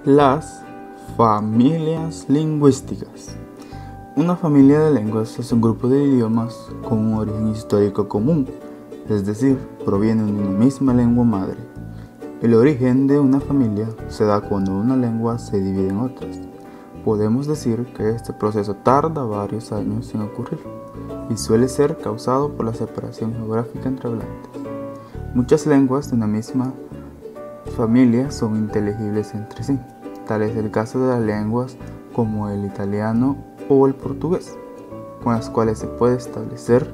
Las familias lingüísticas. Una familia de lenguas es un grupo de idiomas con un origen histórico común, es decir, provienen de una misma lengua madre. El origen de una familia se da cuando una lengua se divide en otras. Podemos decir que este proceso tarda varios años en ocurrir y suele ser causado por la separación geográfica entre hablantes. Muchas lenguas de una misma familia son inteligibles entre sí. Tal es el caso de las lenguas como el italiano o el portugués, con las cuales se puede establecer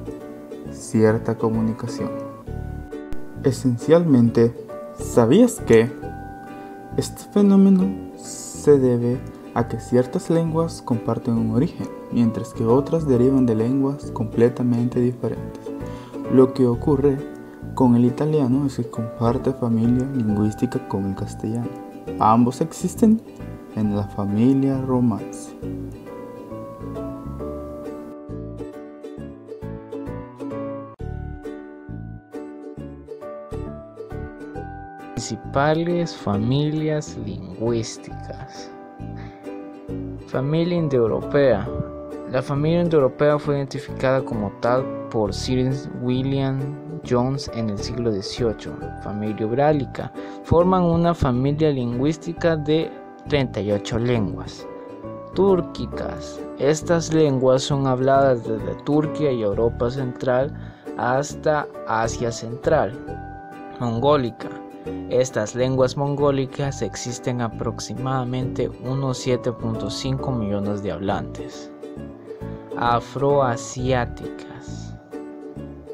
cierta comunicación. Esencialmente, ¿sabías que este fenómeno se debe a que ciertas lenguas comparten un origen, mientras que otras derivan de lenguas completamente diferentes? Lo que ocurre con el italiano es que comparte familia lingüística con el castellano. Ambos existen en la familia romance. Principales familias lingüísticas. Familia indoeuropea. La familia indoeuropea fue identificada como tal por Sir William Jones en el siglo XVIII. Familia urálica. Forman una familia lingüística de 38 lenguas. Túrquicas. Estas lenguas son habladas desde Turquía y Europa Central hasta Asia Central. Mongólica. Estas lenguas mongólicas existen aproximadamente unos 7.5 millones de hablantes. Afroasiáticas.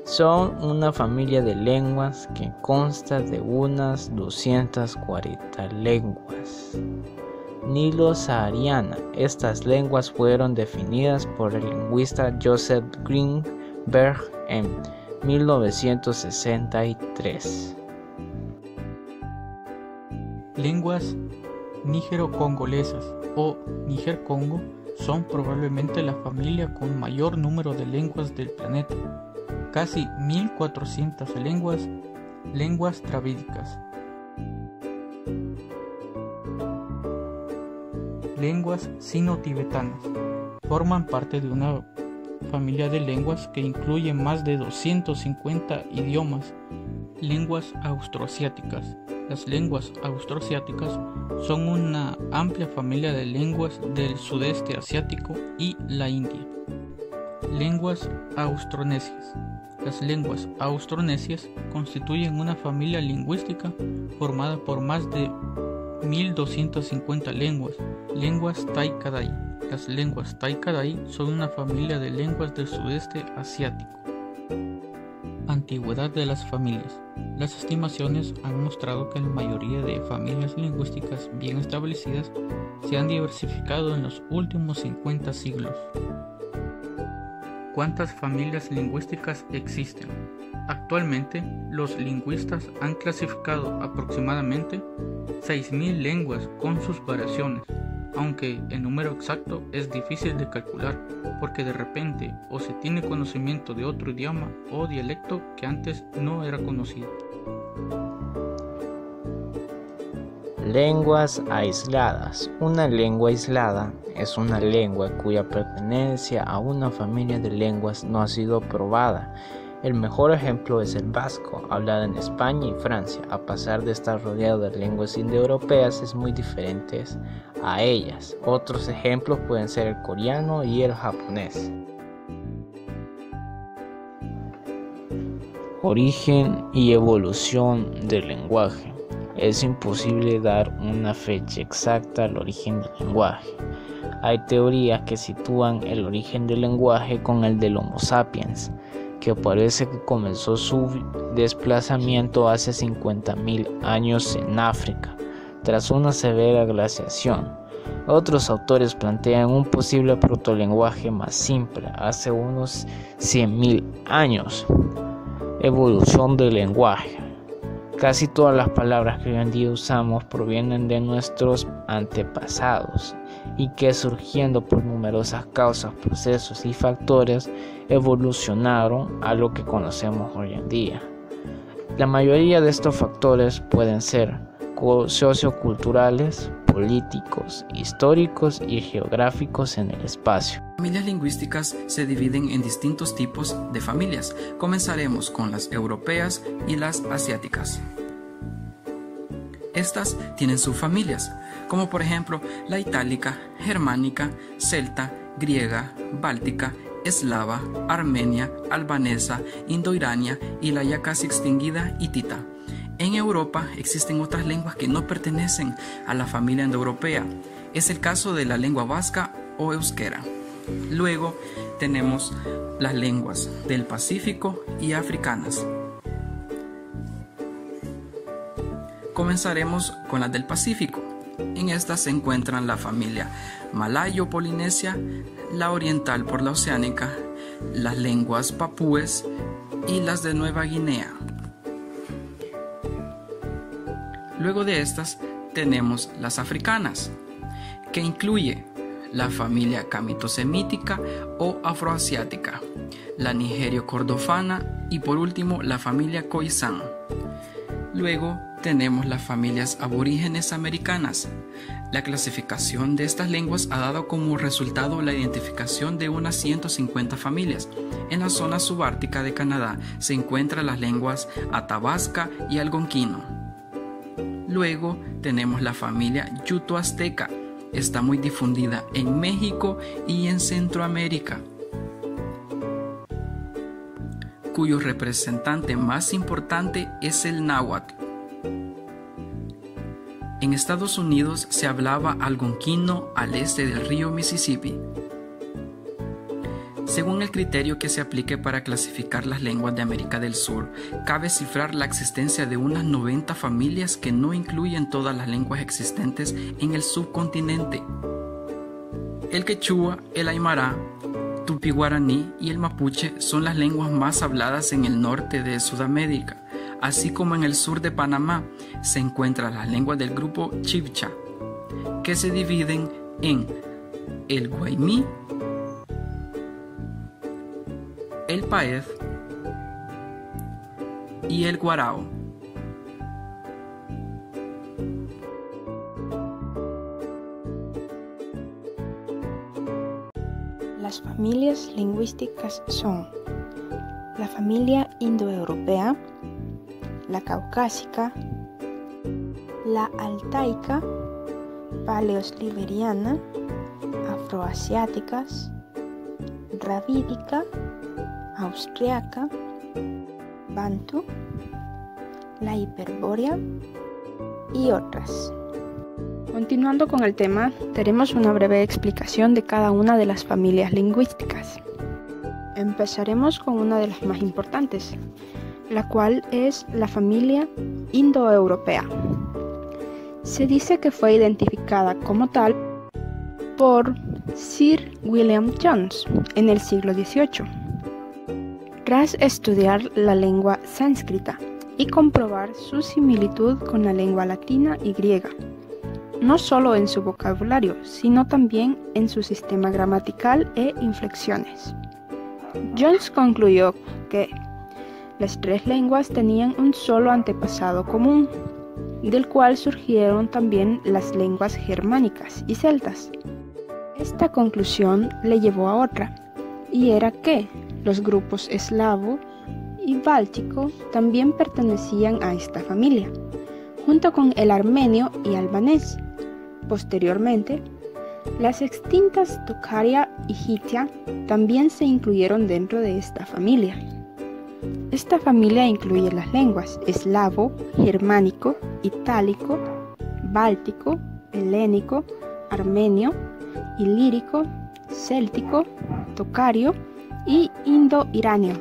Son una familia de lenguas que consta de unas 240 lenguas. Nilo-sahariana. Estas lenguas fueron definidas por el lingüista Joseph Greenberg en 1963. Lenguas nígero-congolesas o Níger-Congo son probablemente la familia con mayor número de lenguas del planeta, casi 1400 lenguas dravídicas. Lenguas sino-tibetanas forman parte de una familia de lenguas que incluye más de 250 idiomas. Lenguas austroasiáticas. Las lenguas austroasiáticas son una amplia familia de lenguas del sudeste asiático y la India. Lenguas austronesias. Las lenguas austronesias constituyen una familia lingüística formada por más de 1250 lenguas. Lenguas tai-kadai. Las lenguas tai-kadai son una familia de lenguas del sudeste asiático. Antigüedad de las familias. Las estimaciones han mostrado que la mayoría de familias lingüísticas bien establecidas se han diversificado en los últimos 50 siglos. ¿Cuántas familias lingüísticas existen? Actualmente, los lingüistas han clasificado aproximadamente 6.000 lenguas con sus variaciones, aunque el número exacto es difícil de calcular porque de repente o se tiene conocimiento de otro idioma o dialecto que antes no era conocido. Lenguas aisladas. Una lengua aislada es una lengua cuya pertenencia a una familia de lenguas no ha sido probada. El mejor ejemplo es el vasco, hablado en España y Francia. A pesar de estar rodeado de lenguas indoeuropeas, es muy diferente a ellas. Otros ejemplos pueden ser el coreano y el japonés. Origen y evolución del lenguaje. Es imposible dar una fecha exacta al origen del lenguaje. Hay teorías que sitúan el origen del lenguaje con el del Homo sapiens, que parece que comenzó su desplazamiento hace 50.000 años en África, tras una severa glaciación. Otros autores plantean un posible protolenguaje más simple, hace unos 100.000 años. Evolución del lenguaje. Casi todas las palabras que hoy en día usamos provienen de nuestros antepasados y que surgiendo por numerosas causas, procesos y factores evolucionaron a lo que conocemos hoy en día. La mayoría de estos factores pueden ser socioculturales, políticos, históricos y geográficos en el espacio. Las familias lingüísticas se dividen en distintos tipos de familias. Comenzaremos con las europeas y las asiáticas. Estas tienen subfamilias, como por ejemplo la itálica, germánica, celta, griega, báltica, eslava, armenia, albanesa, indoirania y la ya casi extinguida hitita. En Europa existen otras lenguas que no pertenecen a la familia indoeuropea. Es el caso de la lengua vasca o euskera. Luego tenemos las lenguas del Pacífico y africanas. Comenzaremos con las del Pacífico. En estas se encuentran la familia malayo-polinesia, la oriental por la oceánica, las lenguas papúes y las de Nueva Guinea. Luego de estas tenemos las africanas, que incluye la familia camito-semítica o afroasiática, la nigerio-cordofana y por último la familia khoisan. Luego tenemos las familias aborígenes americanas. La clasificación de estas lenguas ha dado como resultado la identificación de unas 150 familias. En la zona subártica de Canadá se encuentran las lenguas athabasca y algonquino. Luego tenemos la familia yuto-azteca. Está muy difundida en México y en Centroamérica, cuyo representante más importante es el náhuatl. En Estados Unidos se hablaba algonquino al este del río Mississippi. Según el criterio que se aplique para clasificar las lenguas de América del Sur, cabe cifrar la existencia de unas 90 familias que no incluyen todas las lenguas existentes en el subcontinente. El quechua, el aymara, tupi-guaraní y el mapuche son las lenguas más habladas en el norte de Sudamérica, así como en el sur de Panamá se encuentran las lenguas del grupo chibcha, que se dividen en el guaymí, el paez y el guarao. Las familias lingüísticas son la familia indoeuropea, la caucásica, la altaica, paleosliberiana, afroasiáticas, dravídica, austriaca, bantu, la hiperbórea y otras. Continuando con el tema, daremos una breve explicación de cada una de las familias lingüísticas. Empezaremos con una de las más importantes, la cual es la familia indoeuropea. Se dice que fue identificada como tal por Sir William Jones en el siglo XVIII. Tras estudiar la lengua sánscrita y comprobar su similitud con la lengua latina y griega, no solo en su vocabulario, sino también en su sistema gramatical e inflexiones. Jones concluyó que las tres lenguas tenían un solo antepasado común, del cual surgieron también las lenguas germánicas y celtas. Esta conclusión le llevó a otra, y era que los grupos eslavo y báltico también pertenecían a esta familia, junto con el armenio y albanés. Posteriormente, las extintas tocaria y hitia también se incluyeron dentro de esta familia. Esta familia incluye las lenguas eslavo, germánico, itálico, báltico, helénico, armenio, ilírico, céltico, tocario y indo-iranio.